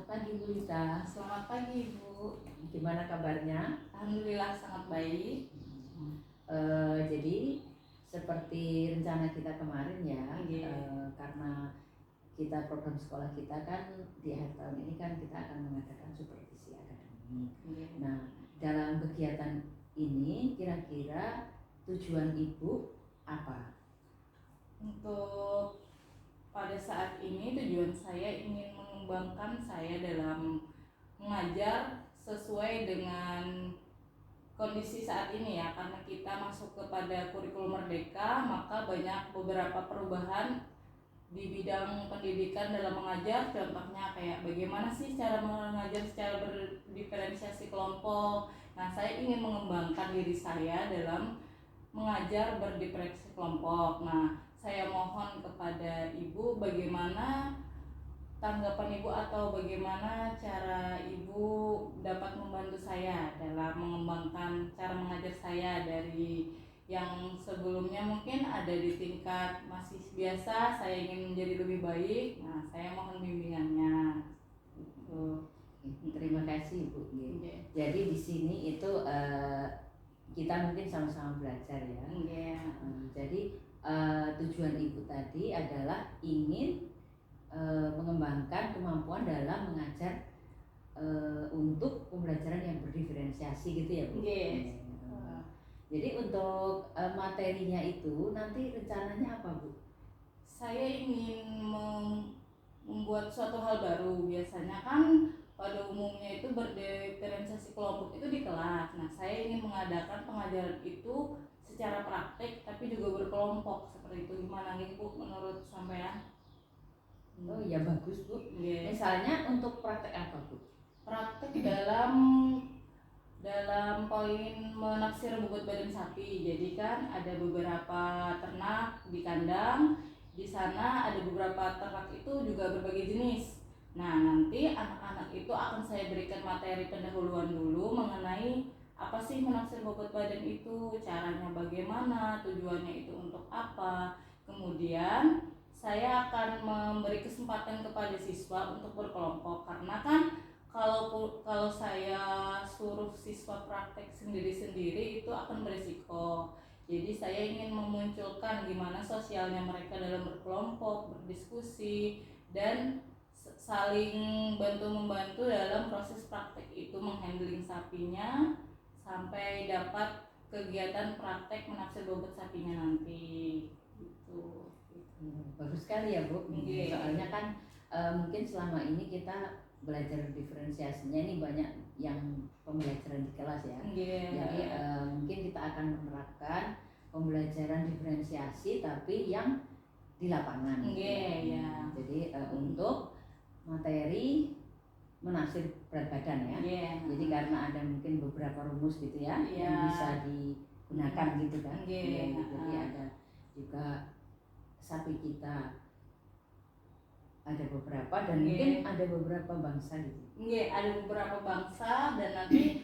Selamat pagi Bu Lita. Selamat pagi Ibu. Gimana kabarnya? Alhamdulillah sangat baik. Jadi seperti rencana kita kemarin ya, karena kita program sekolah kita kan di akhir tahun ini kan kita akan mengadakan supervisi akademik. Nah, dalam kegiatan ini kira-kira tujuan Ibu apa? Untuk pada saat ini tujuan saya ingin mengembangkan saya dalam mengajar sesuai dengan kondisi saat ini ya, karena kita masuk kepada kurikulum merdeka, maka banyak beberapa perubahan di bidang pendidikan dalam mengajar. Contohnya kayak bagaimana sih cara mengajar secara berdiferensiasi kelompok. Nah, saya ingin mengembangkan diri saya dalam mengajar berdiferensiasi kelompok. Nah, saya mohon kepada Ibu bagaimana tanggapan Ibu atau bagaimana cara Ibu dapat membantu saya dalam mengembangkan cara mengajar saya dari yang sebelumnya mungkin ada di tingkat masih biasa, saya ingin menjadi lebih baik. Nah, saya mohon bimbingannya. Terima kasih Bu. Jadi di sini itu kita mungkin sama-sama belajar ya. Jadi tujuan Ibu tadi adalah ingin mengembangkan kemampuan dalam mengajar untuk pembelajaran yang berdiferensiasi gitu ya Bu. Jadi untuk materinya itu nanti rencananya apa Bu? Saya ingin membuat suatu hal baru. Biasanya kan pada umumnya itu berdiferensiasi kelompok itu di kelas. Nah, saya ingin mengadakan pengajaran itu secara praktek tapi juga berkelompok seperti itu. Gimana nih Bu menurut sampean? Oh iya bagus Bu. Misalnya untuk praktek apa Bu? Praktek dalam poin menafsir bobot badan sapi. Jadi kan ada beberapa ternak di kandang. Di sana ada beberapa ternak itu juga berbagai jenis. Nah, nanti anak-anak itu akan saya berikan materi pendahuluan dulu mengenai apa sih menafsir bobot badan itu, caranya bagaimana, tujuannya itu untuk apa. Kemudian saya akan memberi kesempatan kepada siswa untuk berkelompok, karena kan kalau saya suruh siswa praktek sendiri-sendiri itu akan berisiko. Jadi saya ingin memunculkan gimana sosialnya mereka dalam berkelompok, berdiskusi, dan saling bantu-membantu dalam proses praktek itu, menghandling sapinya sampai dapat kegiatan praktek menafsir bobot sapinya nanti gitu. Bagus sekali ya Bu. Soalnya kan mungkin selama ini kita belajar diferensiasinya ini banyak yang pembelajaran di kelas ya. Jadi mungkin kita akan menerapkan pembelajaran diferensiasi tapi yang di lapangan. Jadi untuk materi menafsir berat badan ya. Jadi karena ada mungkin beberapa rumus gitu ya yang bisa digunakan gitu kan. Jadi ada juga sapi kita ada beberapa dan mungkin ada beberapa bangsa gitu. Ada beberapa bangsa dan nanti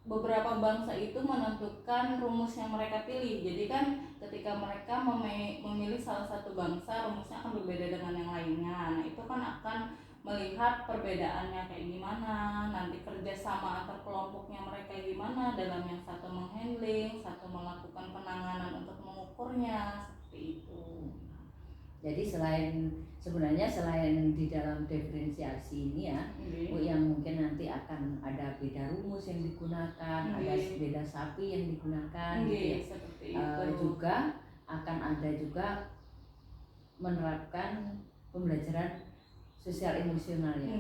beberapa bangsa itu menentukan rumus yang mereka pilih. Jadi kan ketika mereka memilih salah satu bangsa, rumusnya akan berbeda dengan yang lainnya. Nah, itu kan akan melihat perbedaannya kayak gimana, nanti kerjasama antar kelompoknya mereka gimana, dalam yang satu menghandling, satu melakukan penanganan untuk mengukurnya, seperti itu. Jadi sebenarnya selain di dalam diferensiasi ini ya, yang mungkin nanti akan ada beda rumus yang digunakan, ada beda sapi yang digunakan, seperti itu. Juga akan ada juga menerapkan pembelajaran sosial emosional ya.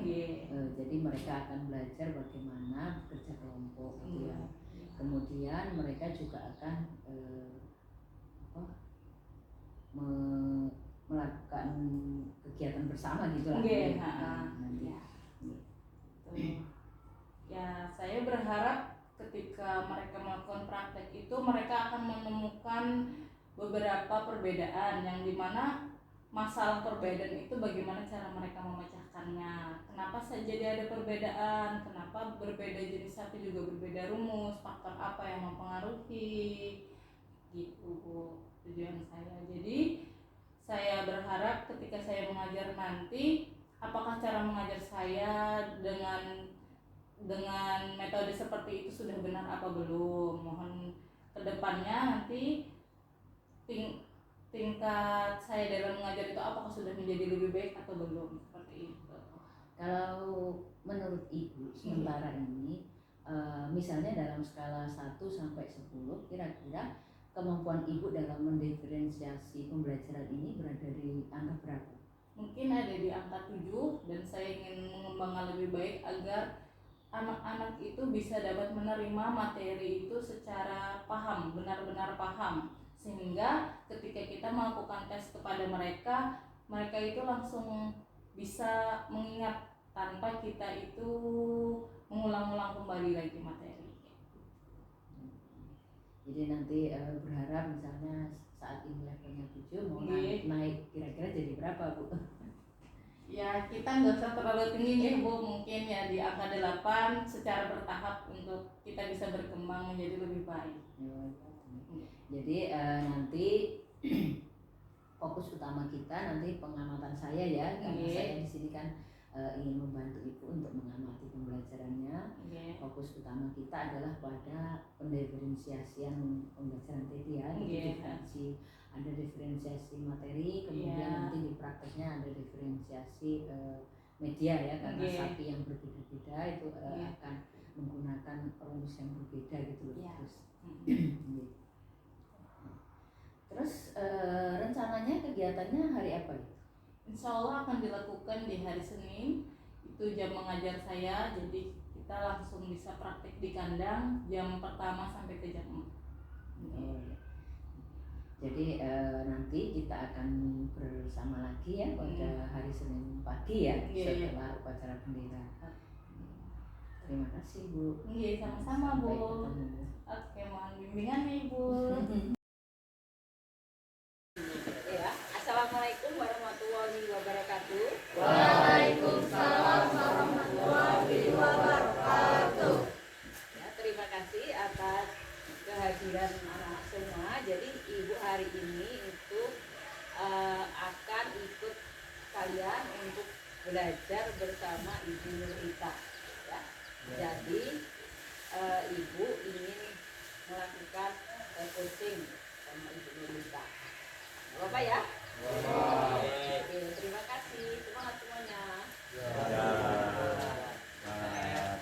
Jadi mereka akan belajar bagaimana bekerja kelompok gitu ya. Kemudian mereka juga akan melakukan kegiatan bersama gitu lah. Nanti. Ya, saya berharap ketika mereka melakukan praktek itu mereka akan menemukan beberapa perbedaan yang dimana masalah perbedaan itu bagaimana cara mereka memecahkannya. Kenapa jadi ada perbedaan? Kenapa berbeda jenis sapi juga berbeda rumus? Faktor apa yang mempengaruhi? Gitu Bu, tujuan saya. Jadi saya berharap ketika saya mengajar nanti apakah cara mengajar saya dengan metode seperti itu sudah benar apa belum. Mohon kedepannya nanti tingkat saya dalam mengajar itu apakah sudah menjadi lebih baik atau belum, seperti itu. Kalau menurut Ibu sementara ini misalnya dalam skala 1 sampai 10 kira-kira kemampuan Ibu dalam mendiferensiasi pembelajaran ini berada di angka berapa? Mungkin ada di angka 7 dan saya ingin mengembangkan lebih baik agar anak-anak itu bisa dapat menerima materi itu secara paham, benar-benar paham, sehingga ketika kita melakukan tes kepada mereka itu langsung bisa mengingat tanpa kita itu mengulang-ulang kembali lagi materi. Jadi nanti berharap misalnya saat ini levelnya 7 mau naik kira-kira jadi berapa, Bu? Ya, kita nggak usah terlalu tinggi ya, Bu. Mungkin ya di angka 8 secara bertahap untuk kita bisa berkembang menjadi lebih baik. Jadi nanti fokus utama kita nanti pengamatan saya ya, karena saya di sini kan ingin membantu Ibu untuk mengamati pembelajarannya. Fokus utama kita adalah pada pendiferensiasian pembelajaran tadi ya, ada diferensiasi materi, kemudian nanti di prakteknya ada diferensiasi media ya, karena sapi yang berbeda-beda itu akan menggunakan rumus yang berbeda gitu loh. Terus rencananya kegiatannya hari apa ya? Insya Allah akan dilakukan di hari Senin, itu jam mengajar saya, jadi kita langsung bisa praktek di kandang jam pertama sampai ke jam 4. Jadi nanti kita akan bersama lagi ya pada hari Senin pagi ya, setelah upacara bendera. Terima kasih, Bu. Iya, sama-sama, Bu. Oke, mohon bimbingannya, Ibu. Ya, Assalamualaikum warahmatullahi wabarakatuh. Waalaikumsalam warahmatullahi wabarakatuh. Ya, terima kasih atas kehadiran anak-anak semua. Jadi Ibu hari ini itu akan ikut kalian untuk belajar bersama Ibu Nurita. Ya. Jadi Ibu ingin melakukan coaching sama Ibu Nurita. Bapak ya? Oke, terima kasih. Semangat semuanya.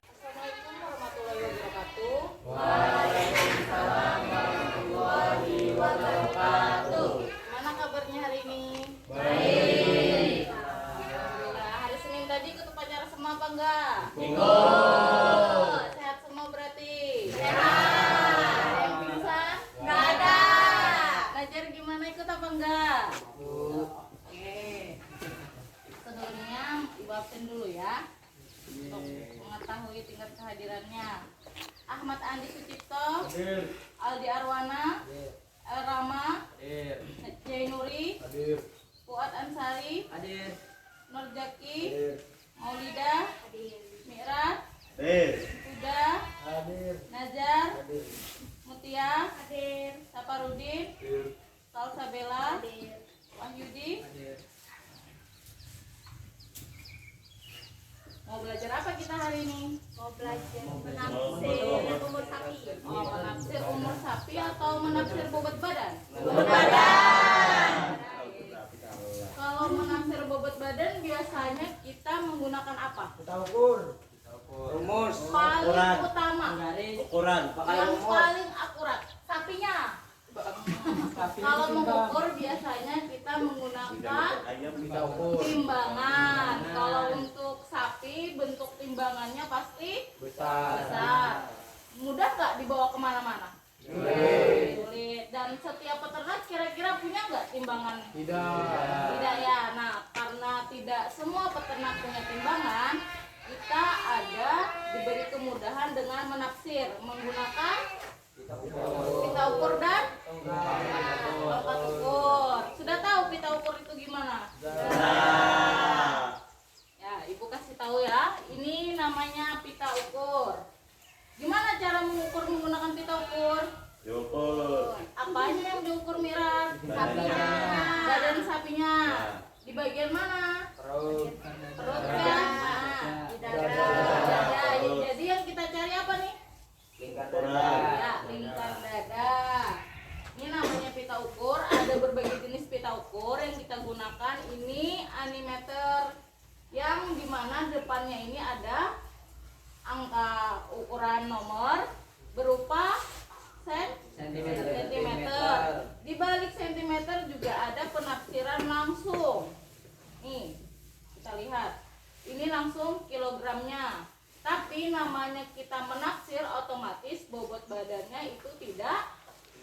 Assalamualaikum warahmatullahi wabarakatuh. Waalaikumsalam warahmatullahi wabarakatuh. Gimana kabarnya hari ini? Baik. Alhamdulillah. Hari Senin tadi ikut upacara semua apa enggak? Ikut. Sehat semua berarti? Sehat. Ada yang pingsan? Nggak ada. Belajar gimana, ikut apa enggak? Oke. Sebelumnya Ibu absen dulu ya, untuk mengetahui tingkat kehadirannya. Ahmad Andi Sucipto, Aldi Arwana, El Rama, Jainuri, Fuad Ansari, Nurjaki, Maulida, Mi'raj, Huda, Najar, Mutia, Saparudin, Salsabella, Wahyudi. Mau belajar apa kita hari ini? Mau belajar menafsir umur sapi. Oh, menafsir umur sapi atau menafsir bobot badan? Bobot badan. Kalau menafsir bobot badan biasanya kita menggunakan apa? Kita ukur. Rumus. Paling utama, Ukuran. Pakai yang rumus. paling akurat, sapinya. Kalau mengukur biasanya kita menggunakan Kita ukur. timbangan. Kalau untuk sapi bentuk timbangannya pasti besar. Mudah nggak dibawa kemana-mana? Sulit. Dan setiap peternak kira-kira punya nggak timbangan? Tidak ya. Nah, karena tidak semua peternak punya timbangan, kita ada diberi kemudahan dengan menafsir menggunakan pita ukur dan alat ukur. Sudah tahu pita ukur itu gimana? Ya, Ibu kasih tahu ya. Ini namanya pita ukur. Gimana cara mengukur menggunakan pita ukur? Apanya yang diukur, Mira? Sapinya. Badan sapinya. di bagian mana? Perut. Perut kan? Nah, di dada. Jadi yang kita cari apa nih? Lingkar Ukuran. dada. Ya, lingkar dada. Ini namanya pita ukur. Ada berbagai jenis pita ukur yang kita gunakan. Ini animeter yang dimana depannya ini ada angka ukuran nomor berupa sentimeter. Di balik sentimeter juga ada penafsiran langsung. Nih, kita lihat. Ini langsung kilogramnya. Tapi namanya kita menaksir, otomatis bobot badannya itu tidak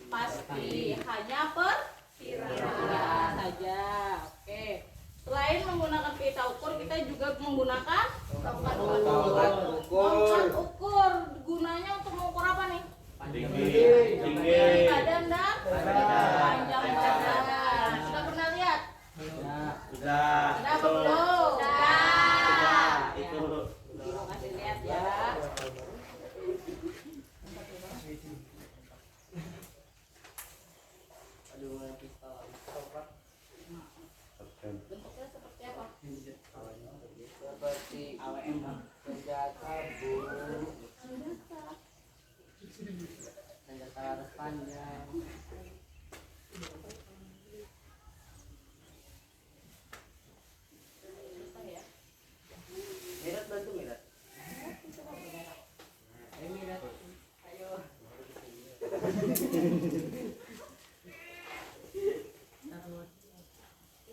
pasti, hanya perkiraan saja. Oke. Selain menggunakan pita ukur, kita juga menggunakan tongkat ukur. Gunanya untuk mengukur apa nih? Tinggi. Badan dan panjang badan. Sudah pernah lihat? Sudah. Sudah apa belum? Sudah. Itu. Ibu kasih lihat ya. Bentuknya seperti apa? Seperti AWM senjata bulu. Senjata laras panjang. Mirat bantu Mirat. Ayo Mirat. Ayo.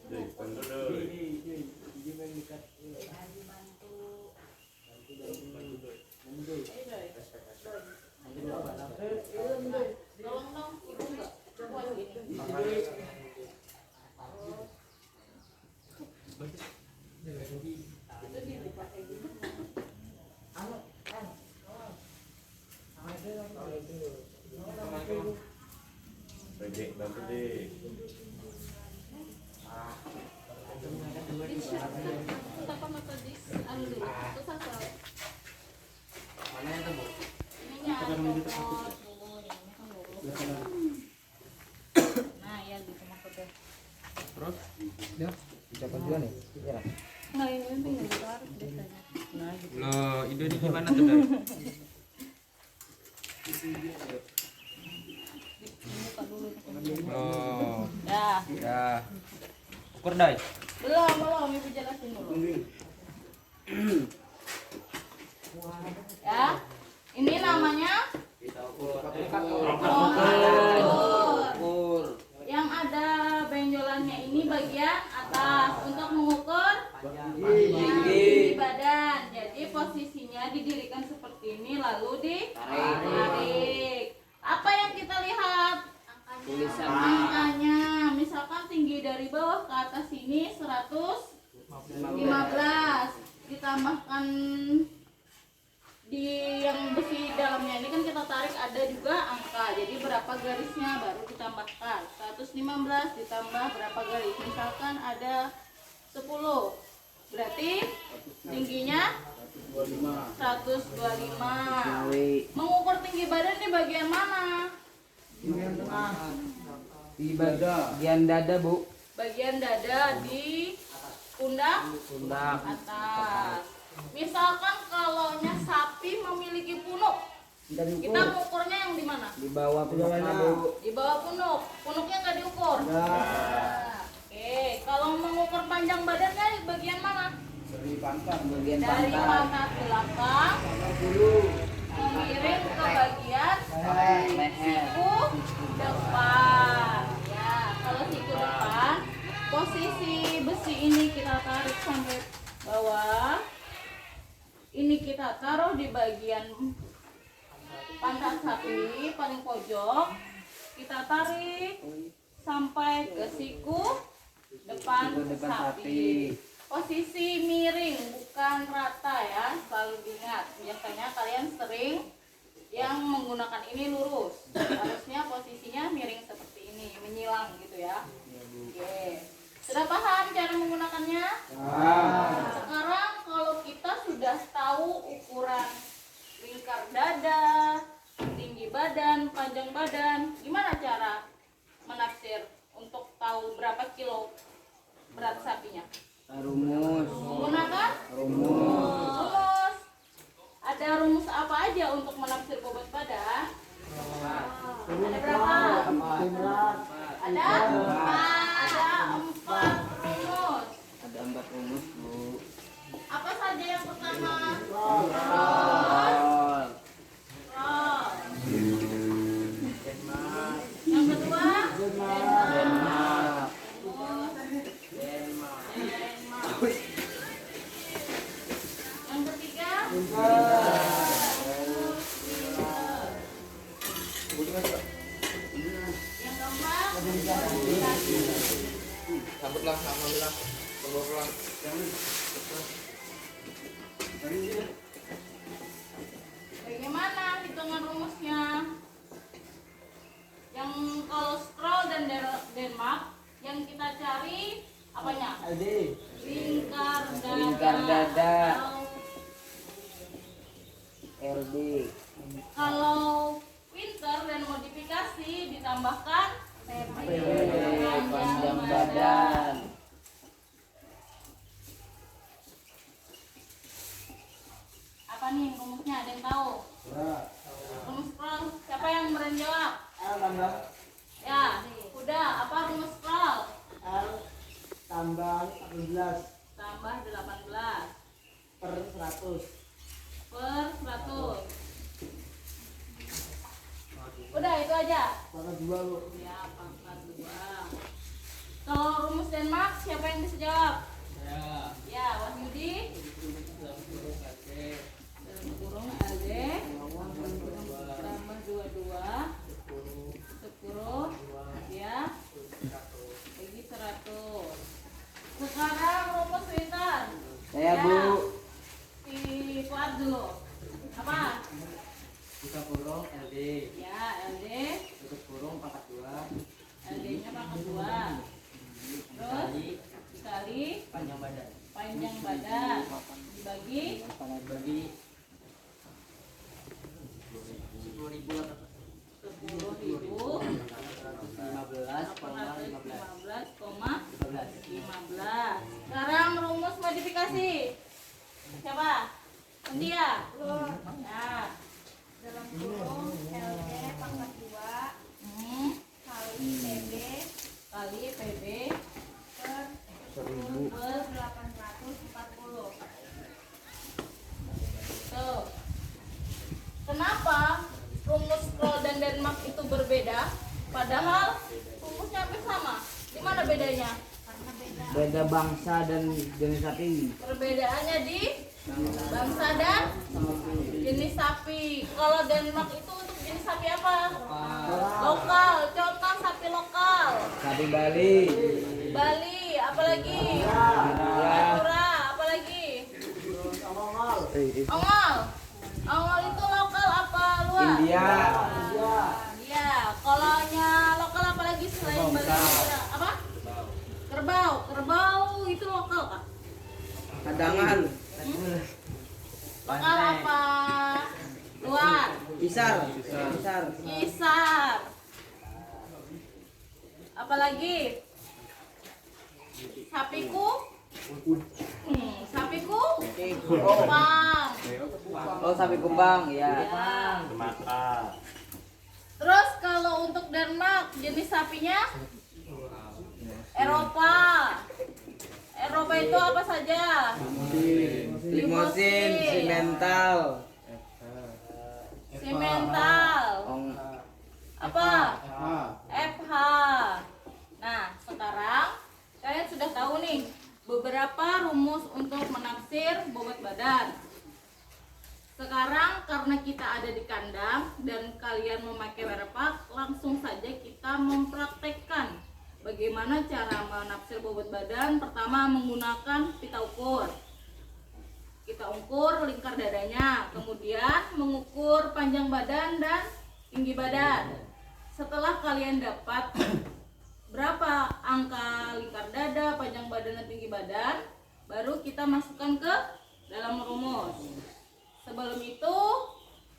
Dek, bantu deh. Tolong dong, ibu enggak? Buat gini. Itu dibuka kayak gitu. Dek, bantu dek. Apa metode anu dulu? Itu sasal. Mana yang temu? Ininya copot dulu, ininya kan lurus. Nah, ya gitu maksudnya. Terus? Ya, dicopot juga nih. Ya. Nah, ini tinggal ditarik biasanya. Nah, gitu. Loh, ide ini gimana tuh, Dai? Dibuka dulu. Oh, Ya. ya. Ukur, Dai. Belum, ibu jelasin dulu. Ya, ini namanya ukur. Yang ada benjolannya ini bagian atas untuk mengukur tinggi badan. Jadi posisinya didirikan seperti ini lalu ditarik. Apa yang kita lihat? Angkanya. Misalkan tinggi dari bawah ke atas ini 115. Ditambahkan di yang besi dalamnya ini kan kita tarik ada juga angka. Jadi berapa garisnya baru ditambahkan. 115 ditambah berapa garis? Misalkan ada 10. Berarti tingginya 125. Mengukur tinggi badan di bagian mana? Di bagian dada, Bu. Bagian dada di pundak atas. Misalkan kalaunya sapi memiliki punuk, kita mengukurnya yang di mana? Di bawah punuknya, Bu. Di bawah punuk. Punuknya nggak diukur. Nah, oke, kalau mengukur panjang badannya di bagian mana? Bagian Dari pantat. pantat belakang miring ke bagian siku depan. Ya, kalau siku depan, posisi besi ini kita tarik sampai bawah. Ini kita taruh di bagian pantat sapi paling pojok. Kita tarik sampai ke siku depan sapi. Posisi miring bukan rata ya, selalu diingat. Biasanya kalian sering yang menggunakan ini lurus. Harusnya posisinya miring seperti ini, menyilang gitu ya. Oke. Sudah paham cara menggunakannya? Sekarang kalau kita sudah tahu ukuran lingkar dada, tinggi badan, panjang badan, gimana cara menaksir untuk tahu berapa kilo berat sapinya? Rumus. Menggunakan Rumus. rumus. Ada rumus apa aja untuk menaksir bobot badan? Ada berapa? Ada 4 rumus. Ada 4 rumus, Bu. Apa saja yang pertama? Roll. Roll. Yang kedua? Denmark. Denmark. Yang ketiga? Yang keempat? Sambutlah, alhamdulillah. Peluang. Bagaimana hitungan rumusnya? Yang kalau scroll dan Denmark yang kita cari apanya? Lingkar dada. LD. Kalau winter dan modifikasi ditambahkan Panjang badan. Apa nih rumusnya? Ada yang tahu? Rumus scroll. Siapa yang berani jawab? Ya, udah. Apa rumus scroll? Tambah 18 Tambah 18 per 100. per 100. Udah itu aja. Pangkat 2 Bu. Ya, pangkat 2. Kalau rumus Denmark siapa yang bisa jawab? Ya, Wahyudi. Dalam kurung LD tambah 22 10 ya bagi 100. Sekarang rumus winter. Saya, Bu. Si Fuad dulu. Apa? Buka kurung LD. Ya, LD. Tutup kurung pangkat 2. LD-nya pangkat 2. Terus dikali Panjang badan. panjang badan dibagi Bagi 10.000 15,15. Sekarang rumus modifikasi. Siapa? India. Nah, Dalam kurung LD pangkat 2 kali PB kali PB per per 840. tuh. Kenapa rumus scroll dan Denmark itu berbeda? Padahal rumusnya hampir sama. Di mana bedanya? Karena beda. beda bangsa dan jenis sapi. Perbedaannya di bangsa dan jenis sapi. Kalau Denmark itu untuk jenis sapi apa? Lokal. Contoh sapi lokal. Sapi Bali. Bali, apalagi? Madura, apalagi? Ongol. Ongol itu lokal apa luar? India. Iya. Kalau lokal apalagi selain Bali? Apa? Kerbau. Kerbau itu lokal, Kak. Kadangan. Lokal apa? Luar. Isar. Isar. Apalagi? Sapiku? Sapiku? Kupang. Oh, sapi kumbang, ya. Ya. Mata. Terus kalau untuk Denmark jenis sapinya? Eropa. Eropa itu apa saja? Limosin, simental. Simental. Apa? FH. Nah, sekarang kalian sudah tahu nih beberapa rumus untuk menaksir bobot badan. Sekarang karena kita ada di kandang dan kalian memakai werpak, langsung saja kita mempraktekkan bagaimana cara menaksir bobot badan. Pertama menggunakan pita ukur. Kita ukur lingkar dadanya, kemudian mengukur panjang badan dan tinggi badan. Setelah kalian dapat berapa angka lingkar dada, panjang badan dan tinggi badan, baru kita masukkan ke dalam rumus. Sebelum itu,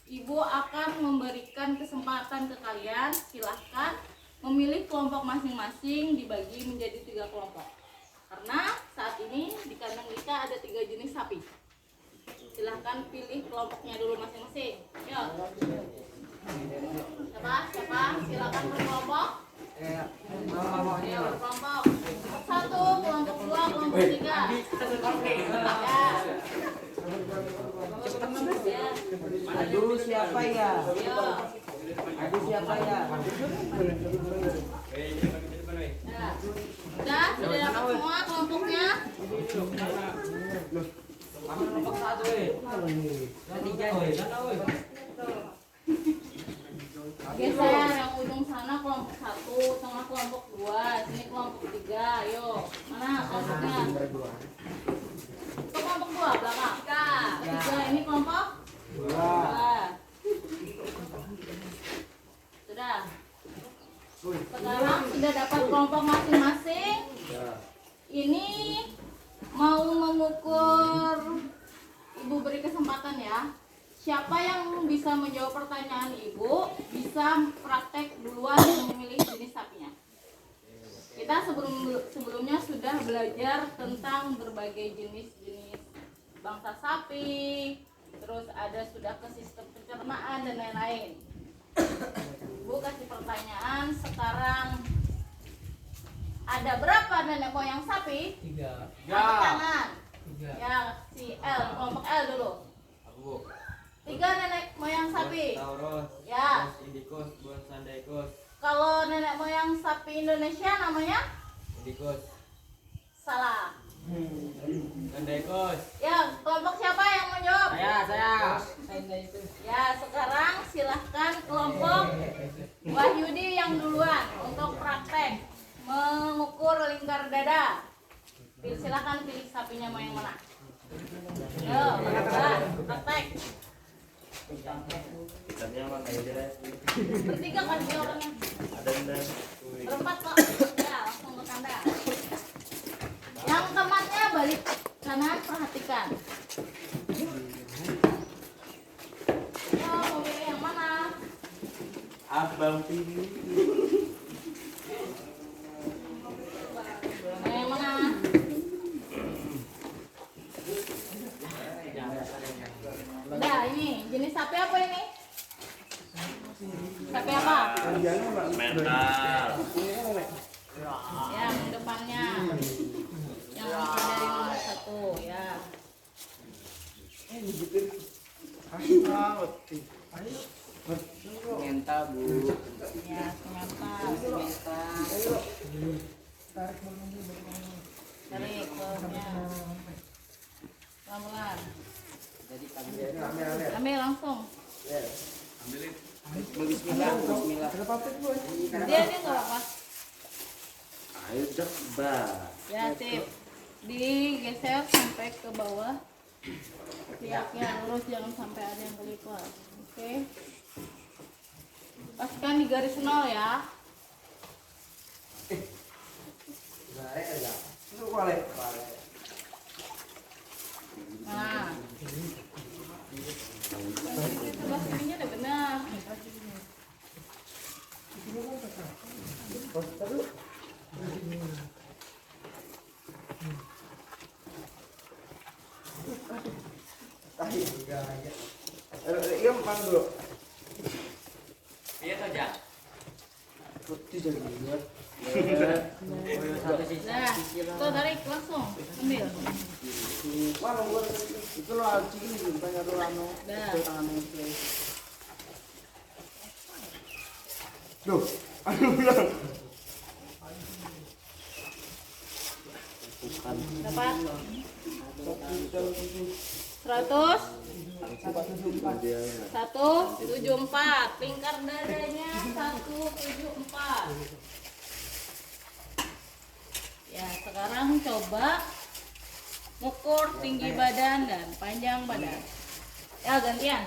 Ibu akan memberikan kesempatan ke kalian. Silahkan memilih kelompok masing-masing, dibagi menjadi 3 kelompok. Karena saat ini di kandang Dika ada 3 jenis sapi. Silahkan pilih kelompoknya dulu masing-masing. Yuk. Siapa? Silakan berkelompok. Ayo berkelompok. Kelompok 1, kelompok 2, kelompok 3. Ya. Aduh siapa ya? Yo. Aduh siapa ya? Ya. Sudah dapat semua kelompoknya? Geser yang ujung sana kelompok 1, tengah kelompok 2, sini kelompok 3. Ayo, mana kelompoknya? Itu kelompok 2 belakang. Ketiga ini kelompok 2. Sudah. Sekarang sudah dapat kelompok masing-masing. Ini mau mengukur, Ibu beri kesempatan ya. Siapa yang bisa menjawab pertanyaan Ibu bisa praktek duluan memilih jenis sapinya. Kita sebelumnya sudah belajar tentang berbagai jenis-jenis bangsa sapi, terus sudah ke sistem pencernaan dan lain-lain. Ibu kasih pertanyaan sekarang, ada berapa nenek moyang sapi? 3. Angkat tangan. Ya, si L, kelompok L dulu. 3 nenek moyang sapi. Taurus, Ya. Indicus, Sandaicus, Kalau nenek moyang sapi Indonesia namanya? Indicus, Salah. Sandaicus. Ya, kelompok siapa yang mau jawab? Saya. Ya, sekarang silahkan kelompok Wahyudi yang duluan untuk praktek mengukur lingkar dada. Silahkan pilih sapinya mau yang mana. Yo, praktek. Ikannya apa kayak dia? Bertiga kan dia orangnya. Ada dan Berempat kok. Ya, langsung ke kandang. Yang temannya balik kanan, perhatikan. Yo, mau pilih yang mana? abang pilih. Yang mana? Udah, ini jenis sapi apa ini? Sapi apa? Mental. Yang depannya. Yang dari nomor 1 ya. Mental bu. Ya, semental. Tarik bawahnya. Pelan-pelan. Ambil langsung. Bismillah. Dia nggak apa-apa. Ayo dek bah. Ya, sip. Digeser sampai ke bawah. Pihaknya lurus, jangan sampai ada yang kelipar. Oke. Pastikan di garis 0 ya. Nah. Sebelah sininya udah benar. Iya makan dulu. Iya saja. Putih jadi buat. Satu sisi. Nah, tuh tarik langsung. Ambil. Wah nomor itu lo aci ini banyak lo anu. Dah. Itu tangan itu. Duh, anu bilang. Dapat 100 174. Lingkar dadanya 174. Ya, sekarang coba ukur tinggi badan dan panjang badan. Ya, gantian.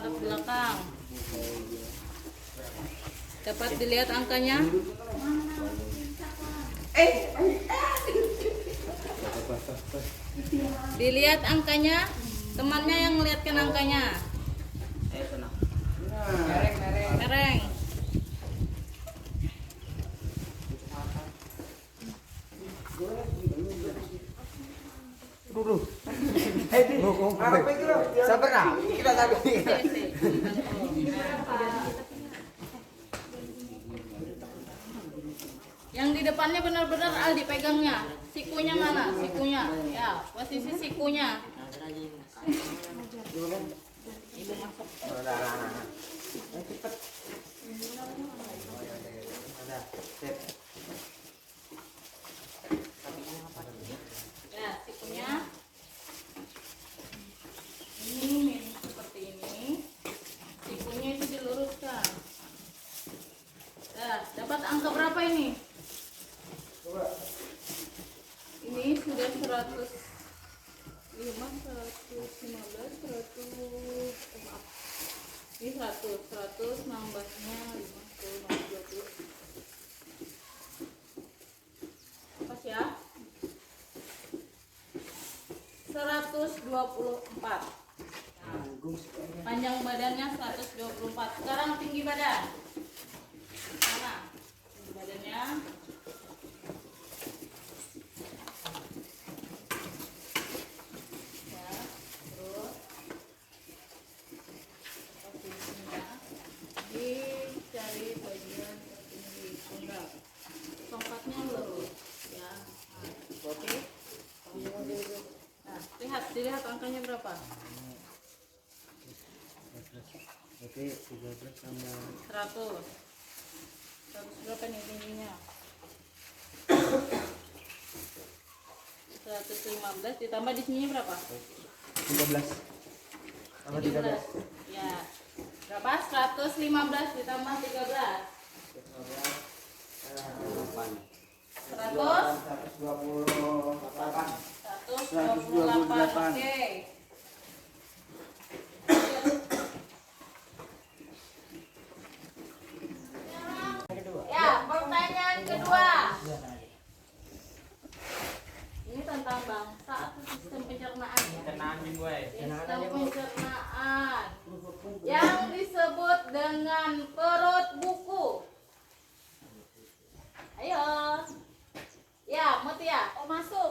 angkat belakang. Dapat dilihat angkanya? Dilihat angkanya? Temannya yang melihatkan angkanya. Mereng. Sabar nah, kita tadi. Yang di depannya benar-benar Aldi pegangnya. Sikunya mana? Sikunya. Ya, posisi sikunya. Ibu masuk. Ya, sikunya. Ini seperti ini. Sikunya itu diluruskan. Ya, dapat angka berapa ini? Ini sudah 105, 115, 100, maaf. Ini 100 nambahnya 50, 20. Pas ya? 124. Panjang badannya 124. Sekarang tinggi badan. Mana? Tinggi badannya. Ya, terus posisinya dicari bagian tertinggi pundak. Tongkatnya lurus, ya. Nah, oke. Nah, dilihat angkanya berapa? Oke, 13 sama 100 berapa nih tingginya? 115 ditambah di sini berapa? 13 sama 13. Ya. Berapa? 115 ditambah 13. 128. Oke. Ya, pertanyaan kedua. Ini tentang bangsa atau sistem pencernaan ya? Sistem pencernaan yang disebut dengan perut buku. Ayo. Ya, Mutia. Oh, masuk.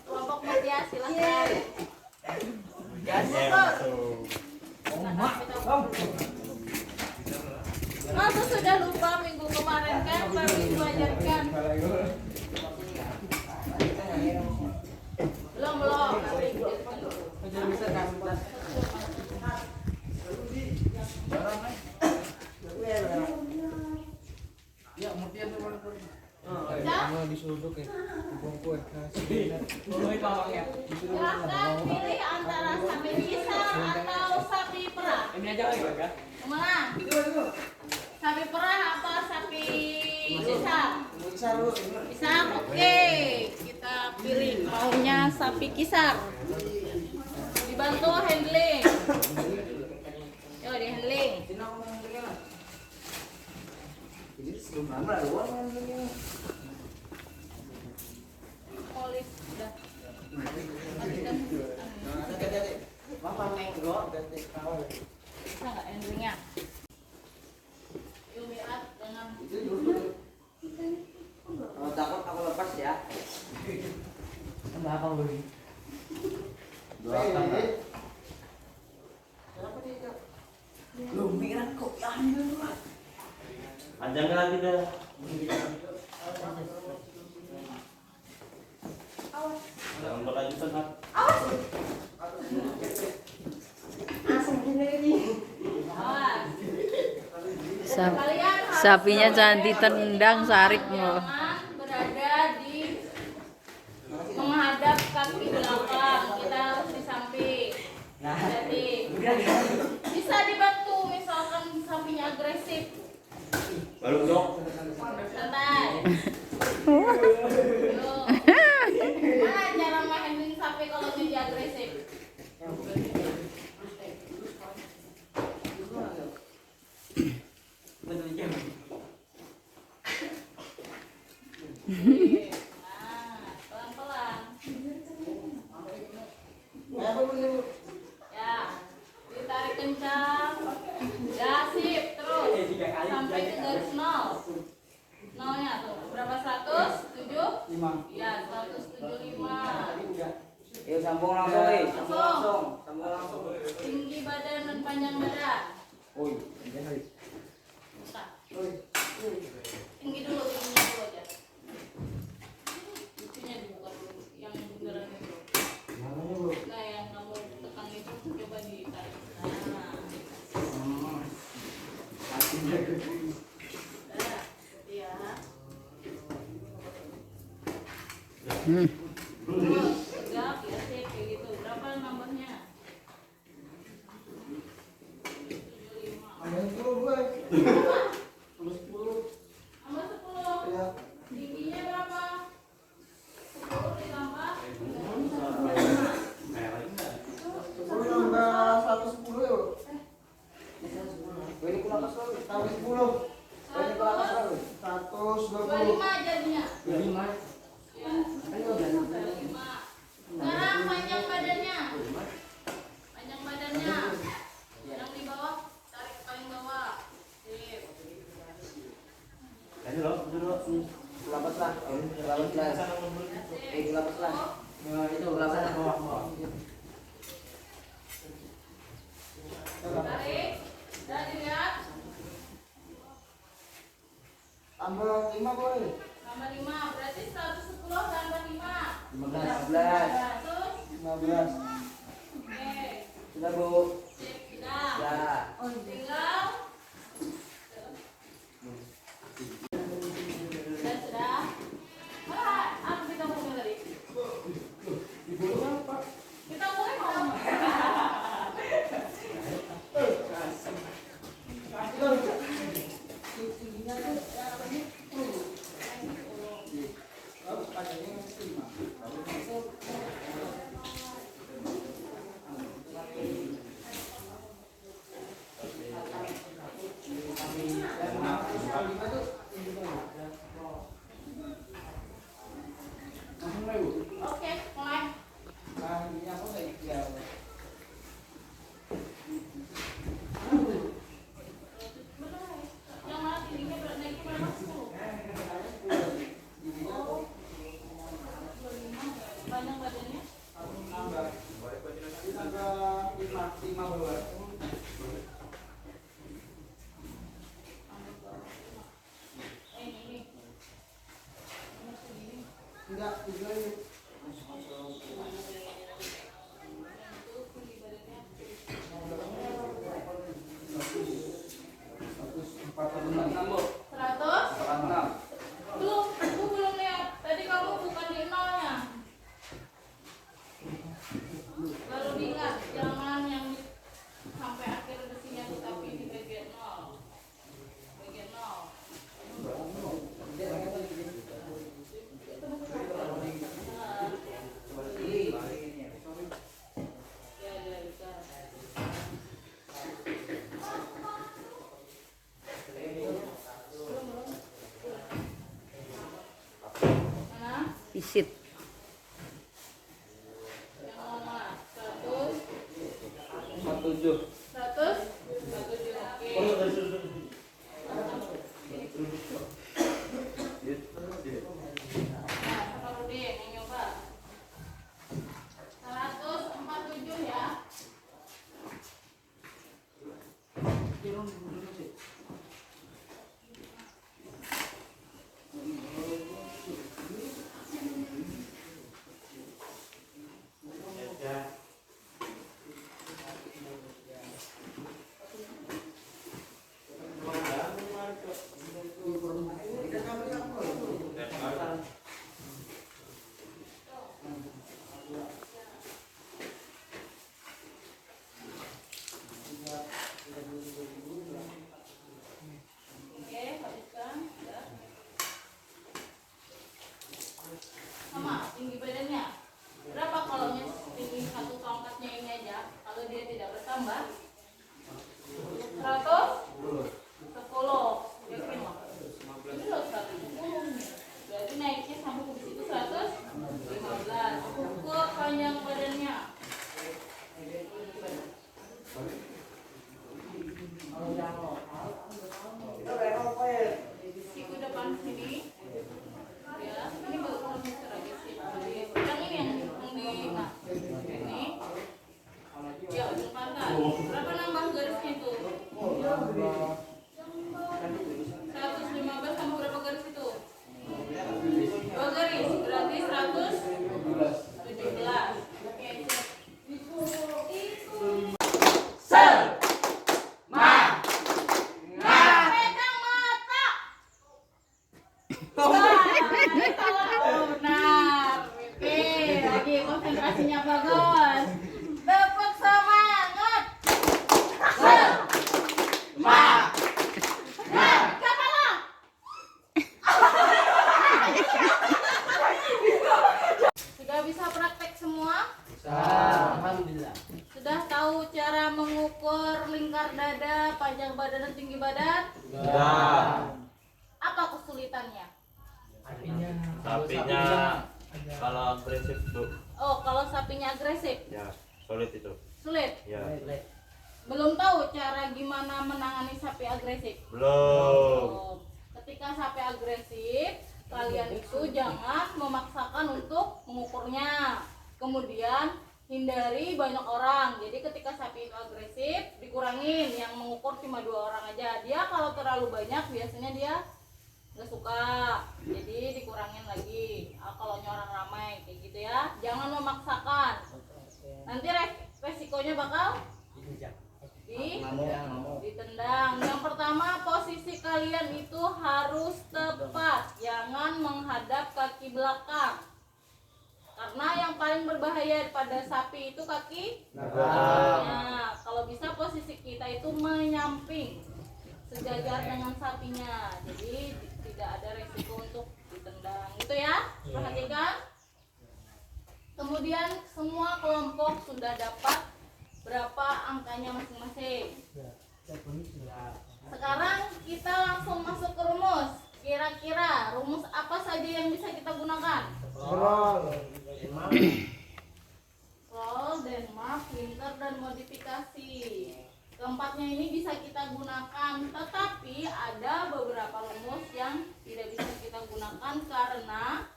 Kelompok Mutia silakan. Masa sudah lupa minggu kemarin kan kami mengajarkan. Belum. Ya, kemudian Mau disuduk ya. Bungku ya. Silahkan pilih antara sapi pisang atau sapi perah. Ini aja lagi ya? Mana? Sapi perah apa sapi pisang? Pisang, oke. Kita pilih maunya sapi kisar. Dibantu handling. Yo, di handling. Polis udah. Bisa nggak handlingnya? Yuk lihat dengan takut aku lepas ya. Kenapa lu? Lu mikiran kok ambil lu. Panjangnya lagi dah. Untuk lanjutan Pak. Sapinya jangan ditendang sarikmu. jangan berada di menghadap kaki belakang, kita harus di samping. Jadi bisa dibantu misalkan sapinya agresif. Baru dok. Santai. Yuk. Mana cara menghandling sapi kalau dia agresif? Ya, ditarik kencang. Ya, sip, terus sampai ke garis nol. Nolnya tuh berapa? 107? 5. Ya, 175. Yuk sambung langsung, Langsung. sambung langsung. Tinggi badan dan panjang dada. Oi, Bentar. Tingginya dulu aja. Itunya dibuka dulu, yang beneran itu. Nah, yang kamu tekan itu coba ditarik. Nah. Ya. Terus tegak ya sih kayak gitu. Berapa nambahnya? 75. Tambah 10. Tingginya berapa? 10 ditambah 25 jadinya. Ya. 25. Sekarang panjang badannya. Panjang badannya. Yang di bawah, tarik ke paling bawah. Sip. Ini loh, itu loh. Tarik. Dan dilihat. Tambah 5 boleh. Tambah 5. Berarti 110 tambah 5. 15. 100. Oke. Sudah Bu. Sip, sudah. Ya. Tinggal. Sudah. Apa kita ngomongin tadi? Kita ngomongin apa? Oke, mulai. Yang mana tingginya naiknya berapa? 10. Panjang badannya? Ini. Enggak, ini. Belum, aku belum lihat. Tadi kamu bukan di nolnya. Baru diingat, jangan yang sampai akhir besinya tetapi di bagian nol. Bagian nol. Ya, ya, bisa. Mana? Isit. Yang mana? 100? 17. 100? 107, oke. Nah, sama Rudi yang nyoba. 147 ya. Oke, habiskan. Ya. Sama, tinggi badannya. Berapa kalau tinggi satu tongkatnya ini aja? Kalau dia tidak bertambah? 100? 10. Yakin loh. Ini loh 110. Berarti naiknya sampai ke situ 115. Ukur panjang badannya. Modifikasinya bagus. Tepuk semangat. Kepala. Sudah bisa praktek semua? Alhamdulillah. Sudah tahu cara mengukur lingkar dada, panjang badan dan tinggi badan? Sudah. Apa kesulitannya? Sapinya kalau agresif tuh. Oh, kalau sapinya agresif, Ya, sulit itu. sulit. Ya. Belum tahu cara gimana menangani sapi agresif. Belum. Oh, ketika sapi agresif, kalian itu jangan memaksakan untuk mengukurnya. Kemudian hindari banyak orang. Jadi ketika sapi itu agresif, dikurangin, yang mengukur cuma 2 orang aja. Dia kalau terlalu banyak biasanya dia nggak suka, jadi dikurangin lagi. Kalau orang ramai kayak gitu ya, jangan memaksakan. Nanti resikonya bakal ditendang. Yang pertama, posisi kalian itu harus tepat, jangan menghadap kaki belakang. Karena yang paling berbahaya pada sapi itu kaki belakangnya. Kalau bisa posisi kita itu menyamping, sejajar dengan sapinya. Jadi tidak ada resiko untuk ditendang. Itu ya, perhatikan. Kemudian semua kelompok sudah dapat berapa angkanya masing-masing. Sekarang kita langsung masuk ke rumus. Kira-kira rumus apa saja yang bisa kita gunakan? Roll, Denmark, Winter, dan modifikasi. Keempatnya ini bisa kita gunakan, tetapi ada beberapa rumus yang tidak bisa kita gunakan karena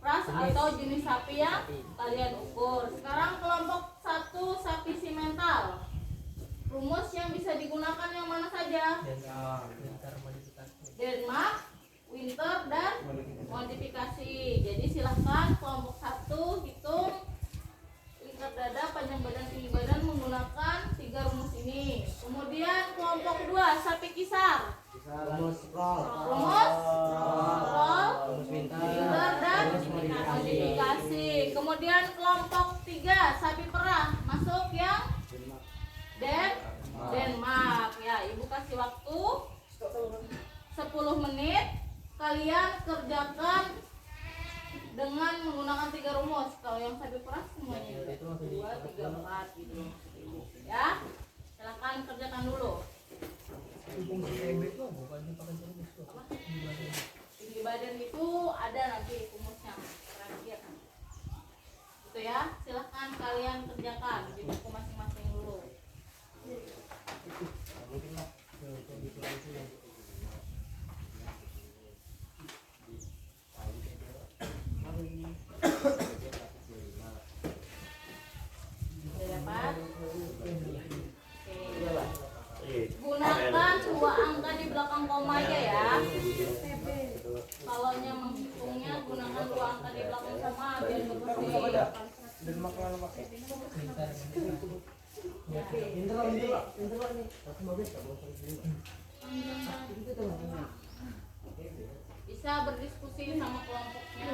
ras atau jenis sapi yang kalian ukur. Sekarang kelompok 1 sapi simental. Rumus yang bisa digunakan yang mana saja? Denmark, Winter, dan modifikasi. Jadi silahkan kelompok 1 hitung lingkar dada, panjang badan, tinggi badan menggunakan 3 rumus ini. Kemudian kelompok 2 sapi kisar. Rumus roll, Winter, dan modifikasi. Kemudian kelompok 3 sapi perah masuk yang Denmark. Ya, ibu kasih waktu 10 menit. Kalian kerjakan dengan menggunakan 3 rumus. Kalau yang sapi perah semuanya 2, 3, 4 gitu. Ya, silakan kerjakan dulu. Tinggi badan itu ada nanti rumusnya terakhir. Gitu ya, silahkan kalian kerjakan di buku masing-masing dulu. Sudah dapat? Oke. Gunakan 2 angka di belakang koma aja ya. Kalau yang menghitungnya gunakan 2 angka di belakang koma biar bisa berdiskusi sama kelompoknya.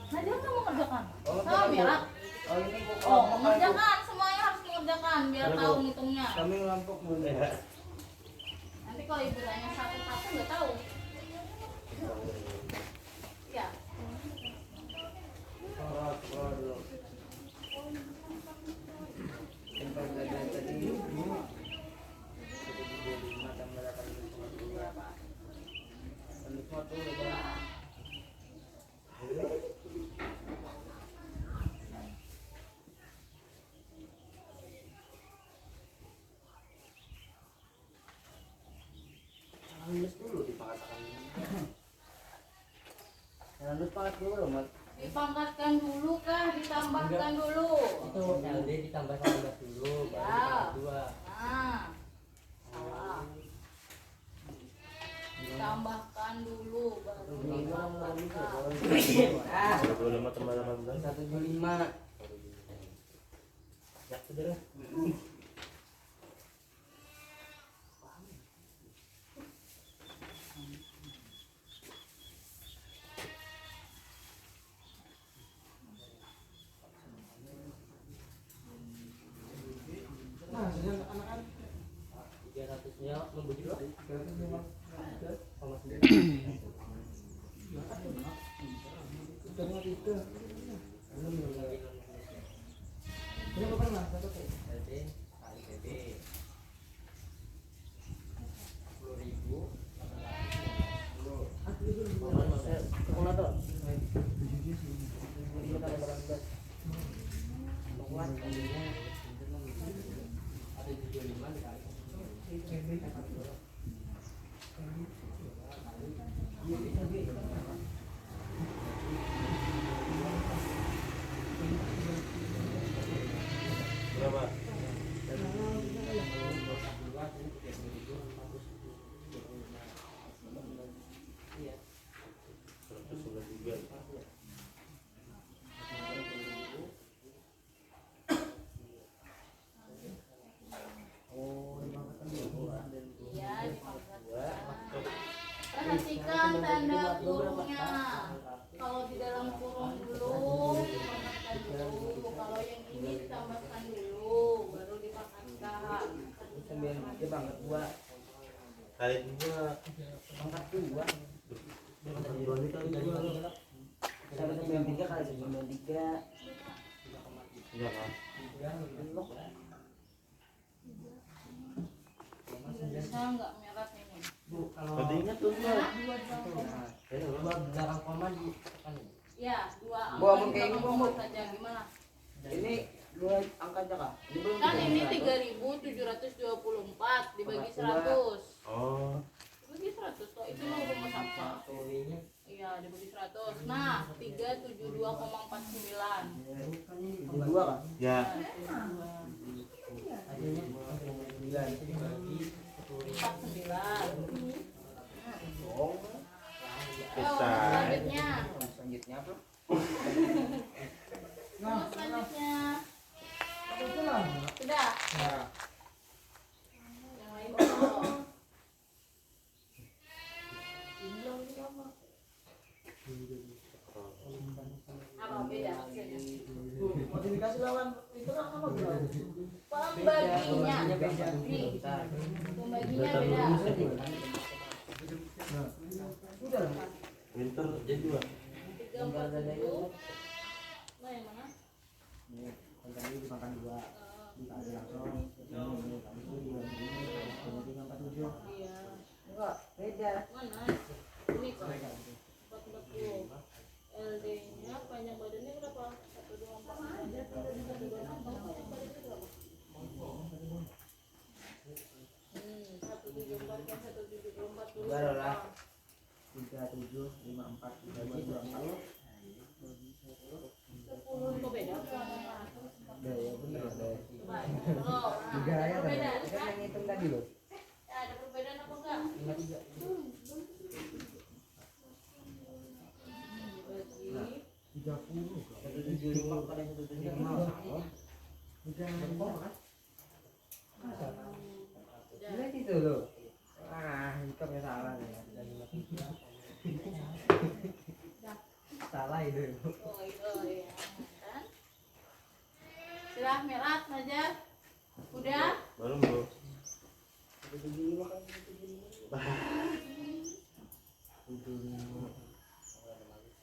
Nah, dia kamu kerjakan. Sama Mira. Oh, mengerjakan, semuanya harus mengerjakan biar tahu ngitungnya. Kami ngelampok bunda. Nanti kalau ibu tanya satu-satu nggak tahu. Ya. Dipangkatkan dulu kah? Ditambahkan dulu? Itu LD ditambah 11 dulu, baru Ya. 2. Nah, salah. Ditambahkan makan dulu baru dimakan. 25 tambah 18. 175. Ya, sudah. Nah, sudah anak-anak 300-nya membagi dua. 350. Sudah itu. Ini apa pernah? Satu kali. PT kali PT 10.000. Sekolah tuh. 25 kali 18. Menguat kalinya. Ada 75 dikali. Berapa? Iya. 193. Iya, dipangkat. Perhatikan tanda kurungnya. Kalau di dalam kurung dulu, dipangkatkan dulu. Kalau yang ini ditambahkan dulu, baru dipangkatkan. 9 dia banget 2. Kali 2. Angkat 2. Kali 2. 193 kali 93. Iya kan? Bisa nggak merah ini? Bu, kalau Tadinya tuh enggak. dua belakang koma ditekan. Ya, dua Bu, angka abang kayak di ini, belakang Bu. saja gimana? Ini dua angka aja kak. Ini belum Kan ini 300. 3.724 dibagi 100. Oh. Dibagi 100 toh itu mau rumah siapa? Satunya Iya, dibagi 100. Nah, 372,49. dua kan? Ya. Adanya 9 dibagi 49. dong. Oh, selanjutnya. Selanjutnya apa? Selanjutnya. Itu lah. Sudah. Nah, Yang lain belum. Apa beda hasilnya? Modifikasi lawan itu kan apa bro? Pembaginya. beda. Nih, Bentar. pembaginya beda. Udah. Winter jadi 2. 340. Nah, yang mana? Nih, konten ini dimakan 2. Dikasih langsung. Ini kami itu 2 Iya. Enggak, beda. Mana? Ini kan 440. LD-nya panjang badannya berapa? 124. 124 panjang badannya berapa? 174 kan 174 dulu. Baru lah. 37, 54, 32, 24. 10 kok beda? Udah ya bener deh. Coba. Oh, nah, Tiga ada ya, perbedaan Kita kan? yang hitung tadi loh. Ya, ada perbedaan apa enggak? 53. Bagi 30. 175 pada 175. Udah kan? udah. Lihat itu loh. Ah, hitungnya salah ya. Salah itu. Oh, itu ya. Kan? Sudah merah saja. Udah? Belum, Bro. 175 kan 175.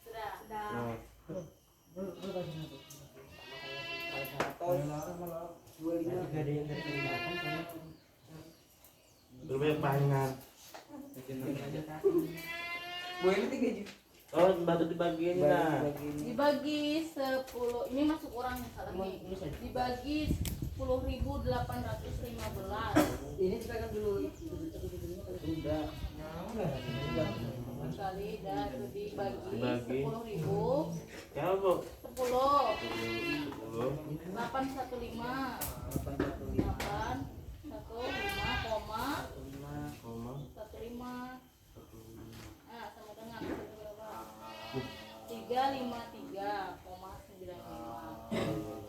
Sudah. Nah, berbanyak banget. Bu ini 3 juta. Oh, batu dibagiin nah. Dibagi 10. Ini masuk orang nih salah nih. Dibagi 10.815. Ini kita kan dulu. Udah. Kali dah itu dibagi Dibagi. 10.000. Ya, Bu. 10. 10. 815. 815, koma 15. Koma. 15. Nah, 353,95.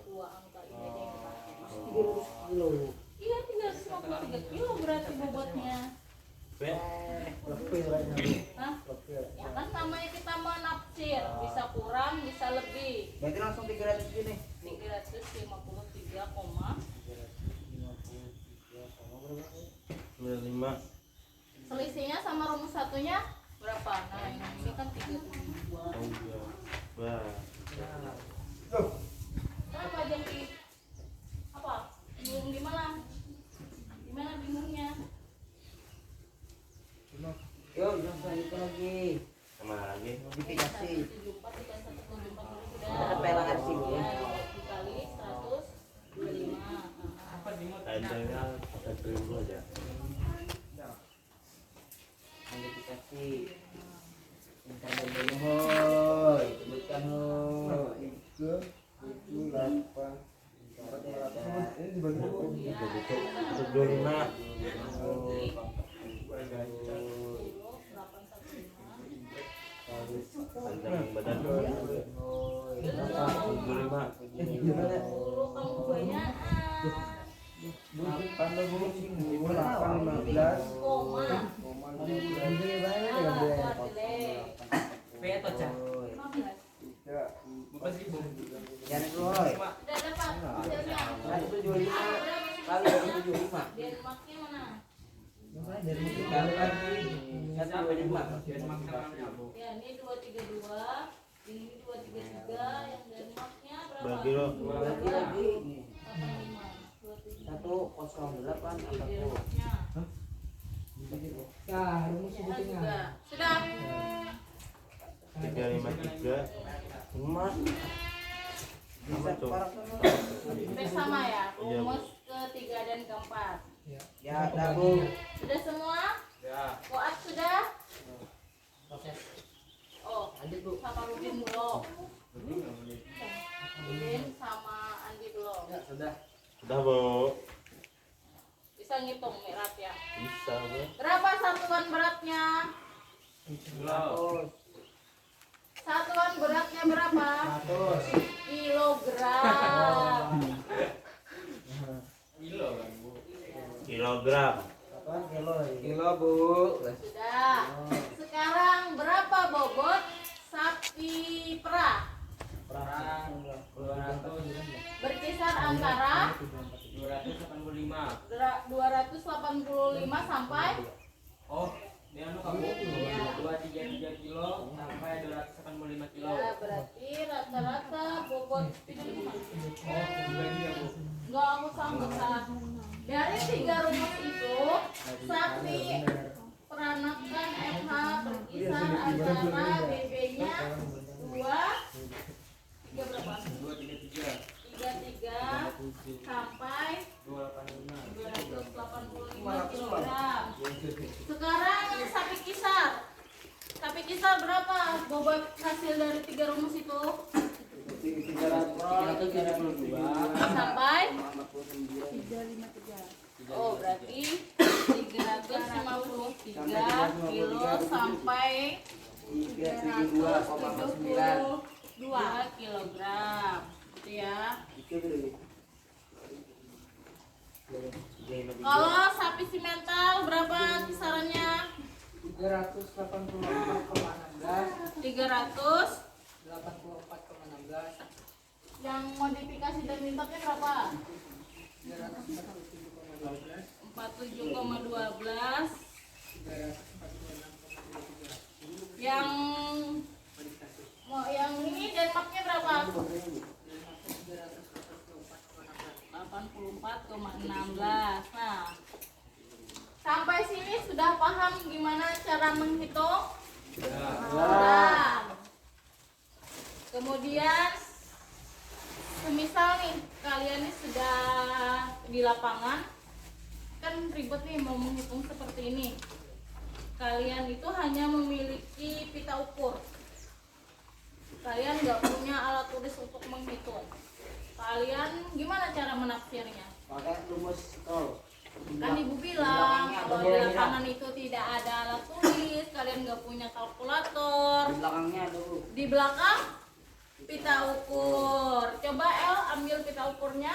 Dua angka ini aja yang dipakai. 300 kilo. Iya 353 kilo berarti bobotnya. Lebih kayaknya. Hah? Lebih. Ya kan namanya kita menafsir, bisa kurang, bisa lebih. Berarti langsung 300 gini. 353, 95. selisihnya sama rumus satunya berapa? Nah ini kan 372. Oh iya. Wah. Kenapa jadi apa? Bingung gimana? Gimana bingungnya? Yuk, jangan selanjutnya lagi. Sama lagi. Modifikasi. 174 dikali 174 sudah. Ada pelangan sih, Bu. Ya, dikali 125. Tandanya ada dulu aja. Modifikasi. Bentar dulu, hoi. Sebutkan, hoi. 3, 7, 8. Ini dibagi Ya, 25. Panjang badan 25. Dulu kamu banyak Tambah burung sini, 8, 15. koma. Ini banyak ya, Bu. Jangan dulu, hoi. Sudah dapat hasilnya. 175 kali 175. Denmarknya mana? Kali lagi 125. Ya, ini 232, ini 233, yang Denmarknya berapa? Bagi lo. Bagi lagi. 85, 27. 108 40. Denmarknya. Nah, rumus Ya, juga. Sudah. 353. Emas. bisa Tuh. parah Hampir sama ya, rumus ketiga dan keempat. ya, dah, Bu. Sudah semua? Ya. Koat sudah? Proses. Oh, Lanjut, Bu. sama Rudin dulu. Rudin sama Andi dulu. Ya, sudah. Sudah, Bu. Bisa ngitung berat ya. Bisa, Bu. Berapa satuan beratnya? 100 Satuan beratnya berapa? 100 Kilogram. Kilogram. satuan kilo, Bu. Sudah. Sekarang berapa bobot sapi perah? Perang 200 Berkisar antara 285. 285 sampai Oh, dia anu kamu. 233 kilo sampai 285 kilo. ya berarti rata-rata bobot Oh, dibagi ya, Bu. nggak usah dari 3 rumus itu sapi peranakan FH berkisar antara BB-nya 2 berapa? 233. 33 sampai 285 kilogram. Sekarang sapi kisar. Sapi kisar berapa bobot hasil dari 3 rumus itu? 372 Sampai oh berarti 353 kilo sampai 372 kilogram. Gitu ya. Kalau sapi simental berapa kisarannya? 384,16 300. 84,16 Yang modifikasi dan mintanya berapa? 47,12. Yang ini Denmarknya berapa? 84,16. Nah, sampai sini sudah paham gimana cara menghitung? Sudah. Kemudian semisal nih kalian ini sudah di lapangan, kan ribet nih mau menghitung seperti ini. Kalian itu hanya memiliki pita ukur. Kalian nggak punya alat tulis untuk menghitung. Kalian gimana cara menafsirnya? pakai rumus scroll Kan ibu bilang kalau di lapangan itu tidak ada alat tulis, kalian nggak punya kalkulator. Di belakangnya tuh. Di belakang pita ukur. Coba El ambil pita ukurnya.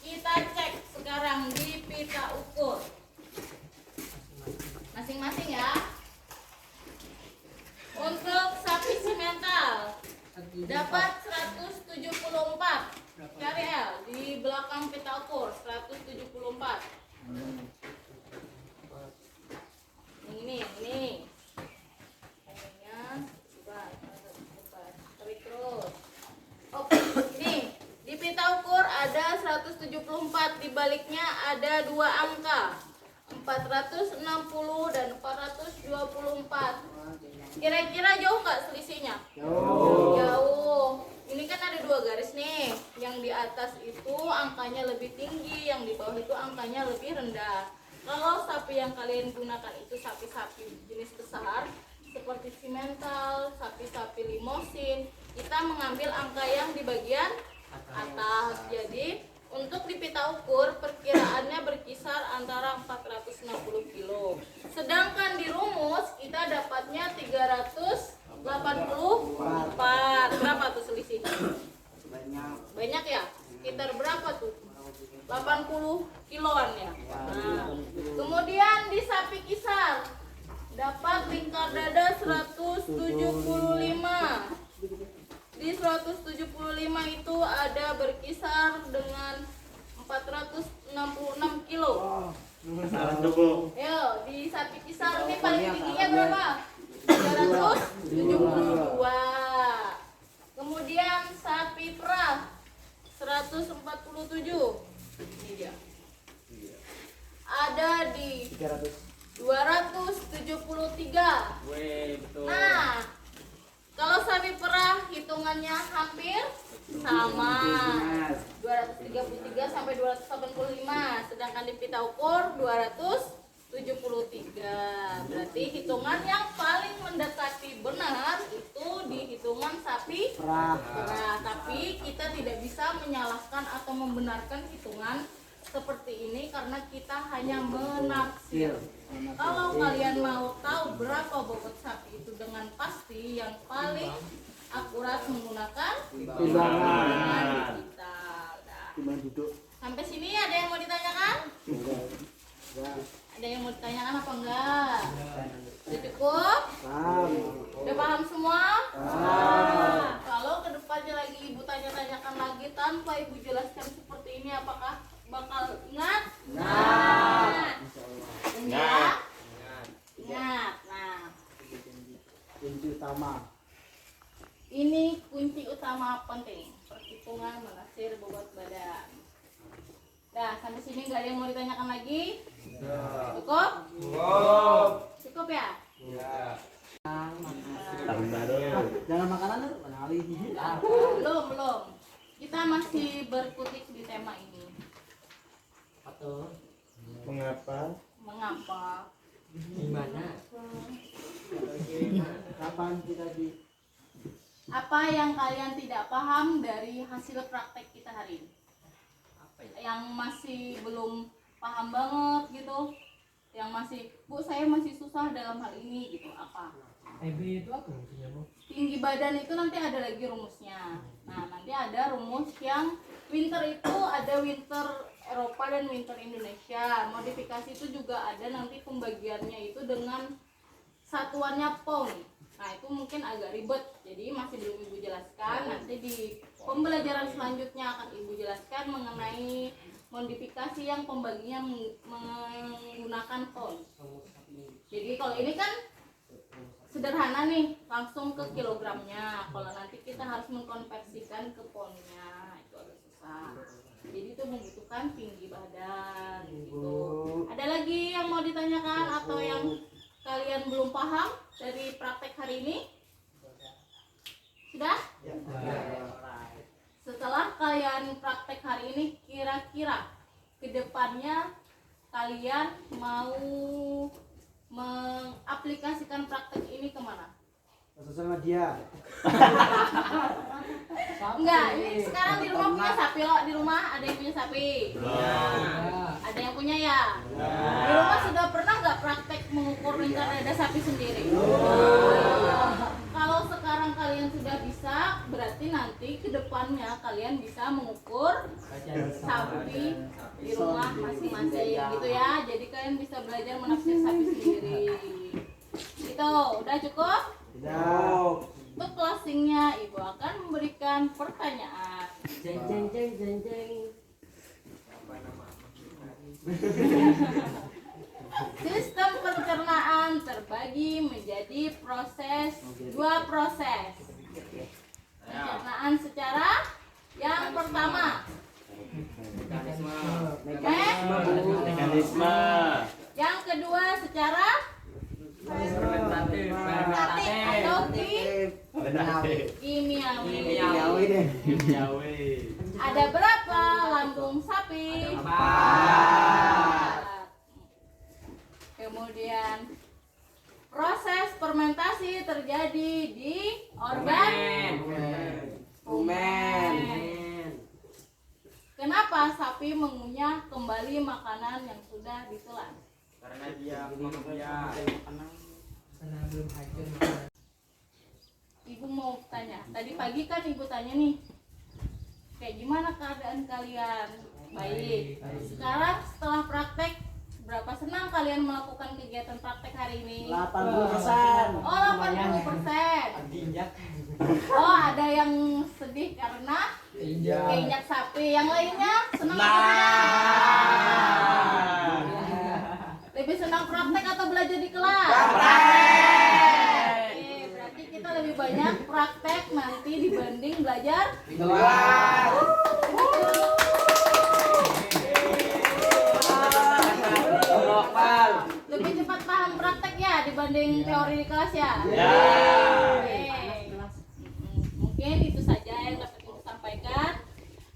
Kita cek sekarang di pita ukur masing-masing ya. Untuk sapi simental dapat 174. Cari El di belakang pita ukur 174. Yang ini. Tarik terus. Oke, ini di pita ukur ada 174, di baliknya ada dua angka 460 dan 424. Kira-kira jauh nggak selisihnya? Jauh. Ini kan ada dua garis nih. Yang di atas itu angkanya lebih tinggi, yang di bawah itu angkanya lebih rendah. Kalau sapi yang kalian gunakan itu sapi-sapi jenis besar seperti simental, sapi-sapi limosin, kita mengambil angka yang di bagian atas. Jadi untuk di pita ukur perkiraannya berkisar antara 460 kilo. Sedangkan di rumus kita dapatnya 384. Berapa tuh selisihnya? Banyak ya? Sekitar berapa tuh? 80 kiloan ya. Nah, kemudian di sapi kisar dapat lingkar dada 175. Di 175 itu ada berkisar dengan 466 kilo. Salah tuh, Bu. Yo, di sapi kisar ini paling tingginya berapa? 372. Kemudian sapi perah 147. Ini dia. Ada di 273. Weh, betul. Nah, kalau sapi perah hitungannya hampir sama 233 sampai 285, sedangkan di pita ukur 273. Berarti hitungan yang paling mendekati benar itu di hitungan sapi perah. Tapi kita tidak bisa menyalahkan atau membenarkan hitungan seperti ini karena kita hanya menafsir. Kalau kalian mau tahu berapa bobot sapi itu dengan pasti, yang paling akurat menggunakan timbangan kita. Timbangan duduk. Sampai sini ada yang mau ditanyakan? Ada yang mau ditanyakan apa enggak? Sudah cukup? Udah paham semua? Kalau kedepannya lagi ibu tanya-tanyakan lagi tanpa ibu jelaskan seperti ini, apakah bakal ingat? Ingat. Ingat. Nah, Kunci utama. ini kunci utama penting perhitungan menafsir bobot badan. Nah, sampai sini nggak ada yang mau ditanyakan lagi? Cukup? Cukup ya? Tahun baru. Jangan makanan lu, kali. Belum. Kita masih berkutik di tema ini. Mengapa? Gimana? Kapan kita di Apa yang kalian tidak paham dari hasil praktek kita hari ini? Yang masih belum paham banget gitu, yang masih, Bu saya masih susah dalam hal ini gitu, apa? EB itu apa maksudnya, Bu? Tinggi badan itu nanti ada lagi rumusnya. Nah, nanti ada rumus yang winter itu ada winter Eropa dan winter Indonesia. Modifikasi itu juga ada nanti pembagiannya itu dengan satuannya pound. Nah, itu mungkin agak ribet, jadi masih belum ibu jelaskan. Nanti di pembelajaran selanjutnya akan ibu jelaskan mengenai modifikasi yang pembaginya menggunakan pound. Jadi kalau ini kan sederhana nih, langsung ke kilogramnya. Kalau nanti kita harus mengkonversikan ke poundnya, itu agak susah. Jadi itu membutuhkan tinggi badan gitu. Ada lagi yang mau ditanyakan atau yang kalian belum paham dari praktek hari ini? Sudah? Setelah kalian praktek hari ini, kira-kira kedepannya kalian mau mengaplikasikan praktek ini kemana? sosial media? Enggak, ini sekarang di rumah punya sapi loh, di rumah ada yang punya sapi. Ada Ada yang punya ya? Di rumah sudah pernah nggak praktek mengukur lingkar dada sapi sendiri? Kalau sekarang kalian sudah bisa, berarti nanti ke depannya kalian bisa mengukur sapi di rumah masing-masing gitu ya. Jadi kalian bisa belajar menafsir sapi sendiri. Gitu, udah cukup? Untuk closingnya, Ibu akan memberikan pertanyaan. Sistem pencernaan terbagi menjadi dua proses. Pencernaan secara yang pertama, Mekanisme. yang kedua secara fermentatif atau kimiawi. Ada berapa lambung sapi? 4. Kemudian proses fermentasi terjadi di organ rumen. Kenapa sapi mengunyah kembali makanan yang sudah ditelan? Karena dia mengunyah. Ibu mau tanya, tadi pagi kan ibu tanya nih, kayak gimana keadaan kalian? Baik. Sekarang setelah praktek, berapa senang kalian melakukan kegiatan praktek hari ini? 80%. Oh, 80%. Oh, ada yang sedih karena keinjak sapi. Yang lainnya senang atau tidak? Lebih senang praktek atau belajar di kelas? Oke, berarti kita lebih banyak praktek nanti dibanding belajar di kelas. Lebih cepat paham praktek ya dibanding teori di kelas ya? Oke. Mungkin itu saja yang dapat Ibu sampaikan.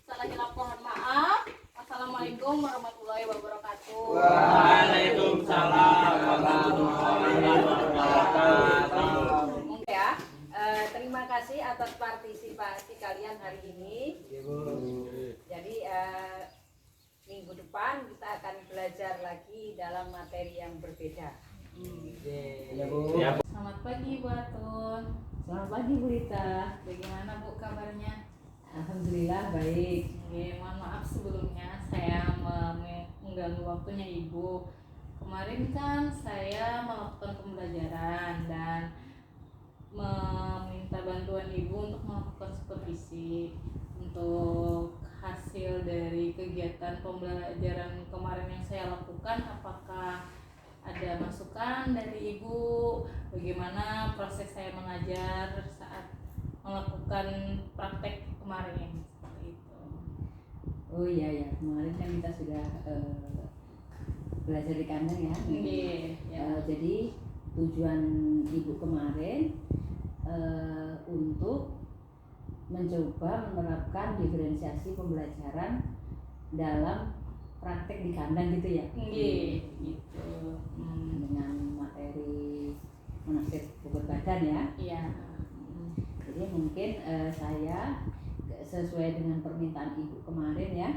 Salah hilaf mohon maaf. Assalamualaikum warahmatullahi wabarakatuh. Waalaikumsalam warahmatullahi wabarakatuh. Mungkin ya, terima kasih atas partisipasi kalian hari ini. Jadi minggu depan kita akan belajar lagi dalam materi yang berbeda. Selamat pagi Bu Atun. Selamat pagi Bu Rita. Bagaimana Bu kabarnya? Alhamdulillah baik. Oke, mohon maaf sebelumnya saya mengganggu waktunya Ibu. Kemarin kan saya melakukan pembelajaran dan meminta bantuan Ibu untuk melakukan supervisi untuk hasil dari kegiatan pembelajaran kemarin yang saya lakukan. Apakah ada masukan dari Ibu bagaimana proses saya mengajar saat melakukan praktek kemarin seperti itu? Oh iya ya, kemarin kan kita sudah belajar di kandang ya. Jadi tujuan Ibu kemarin untuk mencoba menerapkan diferensiasi pembelajaran dalam praktek di kandang gitu ya. Gitu. Dengan materi menafsir bobot badan ya. Iya. Jadi mungkin saya sesuai dengan permintaan Ibu kemarin ya.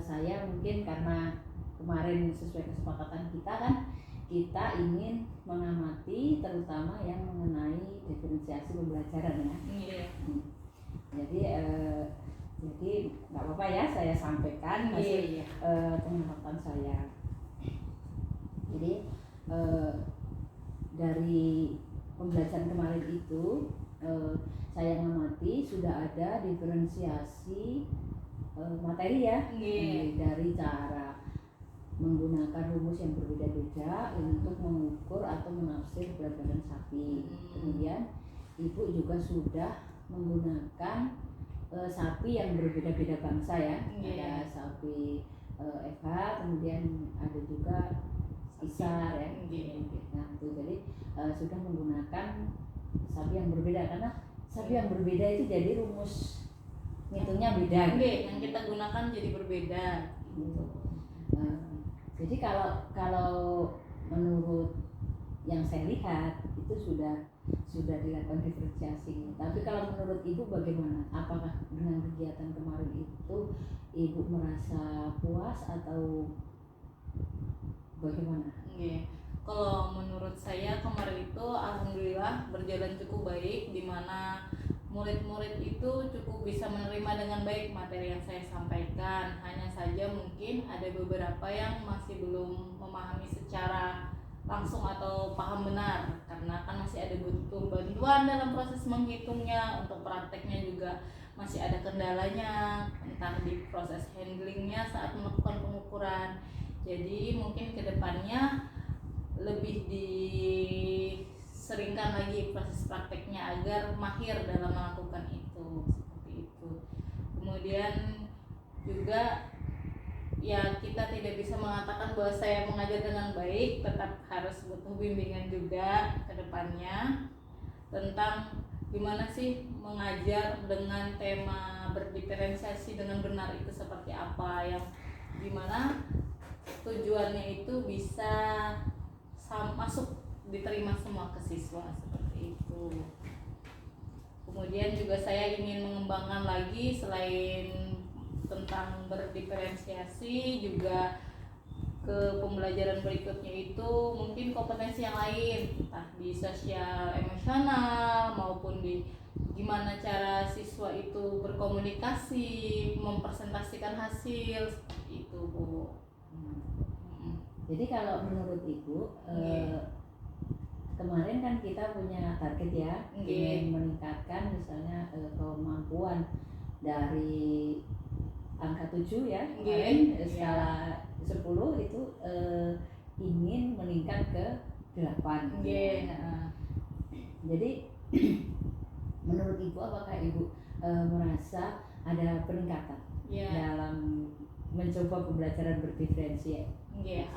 Saya mungkin karena kemarin sesuai kesepakatan kita kan, kita ingin mengamati terutama yang mengenai diferensiasi pembelajaran ya. Jadi nggak apa-apa ya, saya sampaikan hasil pengamatan saya. Jadi dari pembelajaran kemarin itu saya mengamati sudah ada diferensiasi materi ya, dari cara menggunakan rumus yang berbeda-beda untuk mengukur atau menafsir berat badan sapi. Kemudian Ibu juga sudah menggunakan sapi yang berbeda-beda bangsa ya. Ada sapi FH, kemudian ada juga Isar ya. Nah, itu jadi sudah menggunakan sapi yang berbeda, karena sapi yang berbeda itu jadi rumus ngitungnya beda. Yang kita gunakan jadi berbeda. Gitu. Jadi kalau menurut yang saya lihat itu sudah dilakukan diferensiasi. Tapi kalau menurut Ibu bagaimana? Apakah dengan kegiatan kemarin itu Ibu merasa puas atau bagaimana? Kalau menurut saya kemarin itu alhamdulillah berjalan cukup baik, di mana murid-murid itu cukup bisa menerima dengan baik materi yang saya sampaikan. Hanya saja mungkin ada beberapa yang masih belum memahami secara langsung atau paham benar, karena kan masih ada butuh bantuan dalam proses menghitungnya. Untuk prakteknya juga masih ada kendalanya, entah di proses handlingnya saat melakukan pengukuran. Jadi mungkin kedepannya lebih diseringkan lagi proses prakteknya agar mahir dalam melakukan itu, seperti itu. Kemudian juga ya kita tidak bisa mengatakan bahwa saya mengajar dengan baik, tetap harus butuh bimbingan juga ke depannya tentang gimana sih mengajar dengan tema berdiferensiasi dengan benar itu seperti apa, yang dimana tujuannya itu bisa masuk diterima semua ke siswa, seperti itu. Kemudian juga saya ingin mengembangkan lagi selain tentang berdiferensiasi juga ke pembelajaran berikutnya itu mungkin kompetensi yang lain, entah di sosial emosional maupun di gimana cara siswa itu berkomunikasi, mempresentasikan hasil, seperti itu, Bu. Jadi kalau menurut Ibu, kemarin kan kita punya target ya, ingin meningkatkan misalnya kemampuan dari angka 7 ya, kemarin skala 10 itu ingin meningkat ke 8. Jadi menurut Ibu, apakah Ibu merasa ada peningkatan dalam mencoba pembelajaran berdiferensiasi?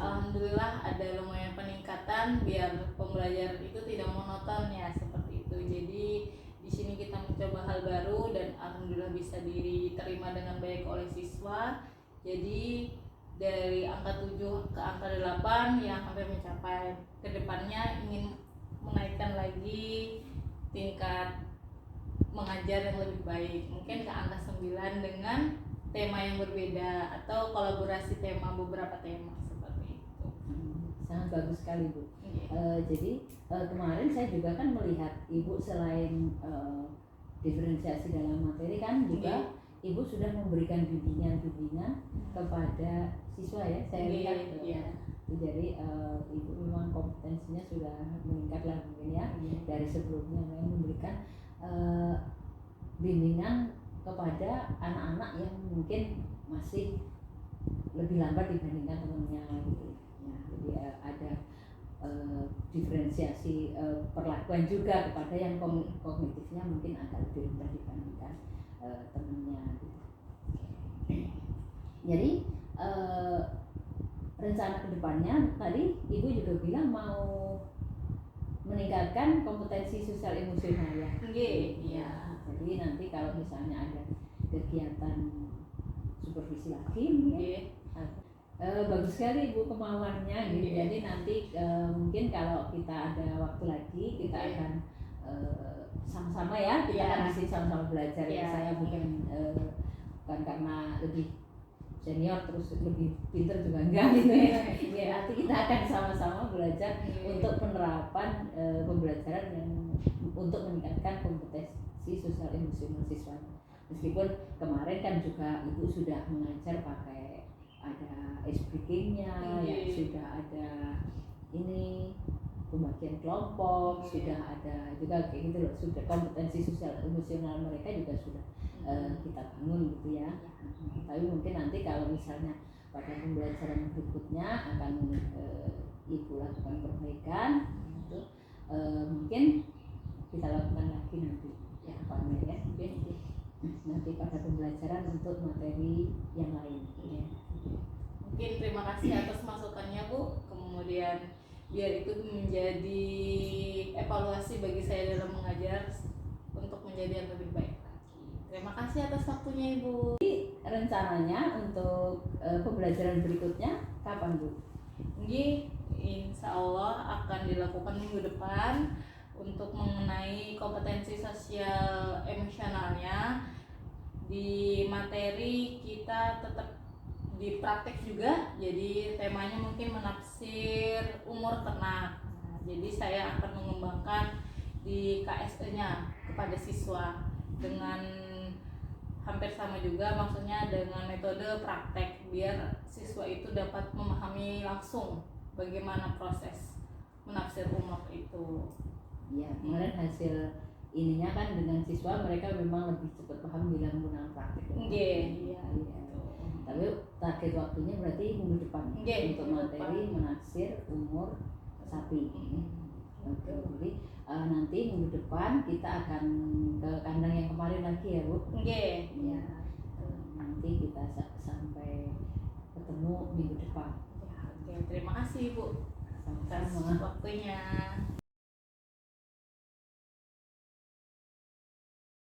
Alhamdulillah ada lumayan peningkatan biar pembelajaran itu tidak monoton ya, seperti itu. Jadi di sini kita mencoba hal baru dan alhamdulillah bisa diterima dengan baik oleh siswa. Jadi dari angka 7 ke angka 8 yang hampir mencapai. Kedepannya ingin menaikkan lagi tingkat mengajar yang lebih baik, mungkin ke angka 9 dengan tema yang berbeda atau kolaborasi tema beberapa tema, seperti itu. Sangat bagus sekali, Bu. Jadi kemarin saya juga kan melihat Ibu selain diferensiasi dalam materi kan juga Ibu sudah memberikan bimbingan kepada siswa ya, saya lihat. Jadi Ibu memang kompetensinya sudah meningkat lah mungkin ya, dari sebelumnya memang memberikan bimbingan kepada anak-anak yang mungkin masih lebih lambat dibandingkan temannya gitu. Nah, jadi ada diferensiasi perlakuan juga kepada yang kognitifnya mungkin agak lebih rendah dibandingkan temannya gitu. Jadi rencana kedepannya tadi Ibu juga bilang mau meningkatkan kompetensi sosial emosional ya. Jadi nanti kalau misalnya ada kegiatan supervisi hakim bagus sekali Ibu kemauannya gitu. Jadi nanti mungkin kalau kita ada waktu lagi kita akan sama-sama ya, kita akan di sini sama-sama belajar. Saya bukan karena lebih senior terus lebih pinter juga enggak gitu ya. Nanti kita akan sama-sama belajar untuk penerapan pembelajaran yang untuk meningkatkan kompetensi sosial emosional siswa. Meskipun kemarin kan juga Ibu sudah mengajar pakai ada ice breaking-nya, ya sudah ada ini pembagian kelompok, sudah ada juga kayak gitu loh, sudah kompetensi sosial emosional mereka juga sudah kita bangun gitu ya. Tapi mungkin nanti kalau misalnya pada pembelajaran berikutnya akan Ibu lakukan perbaikan gitu, mungkin kita lakukan lagi nanti ya Pak Amir ya, nanti pada pembelajaran untuk materi yang lain ya. Mungkin terima kasih atas masukannya Bu, kemudian biar itu menjadi evaluasi bagi saya dalam mengajar untuk menjadi yang lebih baik lagi. Terima kasih atas waktunya Ibu. Rencananya untuk pembelajaran berikutnya kapan Bu? Insya Allah akan dilakukan minggu depan untuk mengenai kompetensi sosial emosionalnya. Di materi kita tetap di praktek juga. Jadi temanya mungkin menafsir umur ternak. Nah, jadi saya akan mengembangkan di KSE-nya kepada siswa dengan hampir sama juga, maksudnya dengan metode praktek biar siswa itu dapat memahami langsung bagaimana proses menafsir umur itu. Ya, kemarin hasil ininya kan dengan siswa mereka memang lebih cepat paham bila menggunakan praktik. Iya. Tapi target waktunya berarti minggu depan untuk materi menafsir umur sapi. Oke, jadi nanti minggu depan kita akan ke kandang yang kemarin lagi ya Bu. Iya. Nanti kita sampai ketemu minggu depan. Oke, terima kasih Bu atas Sama-sama. waktunya.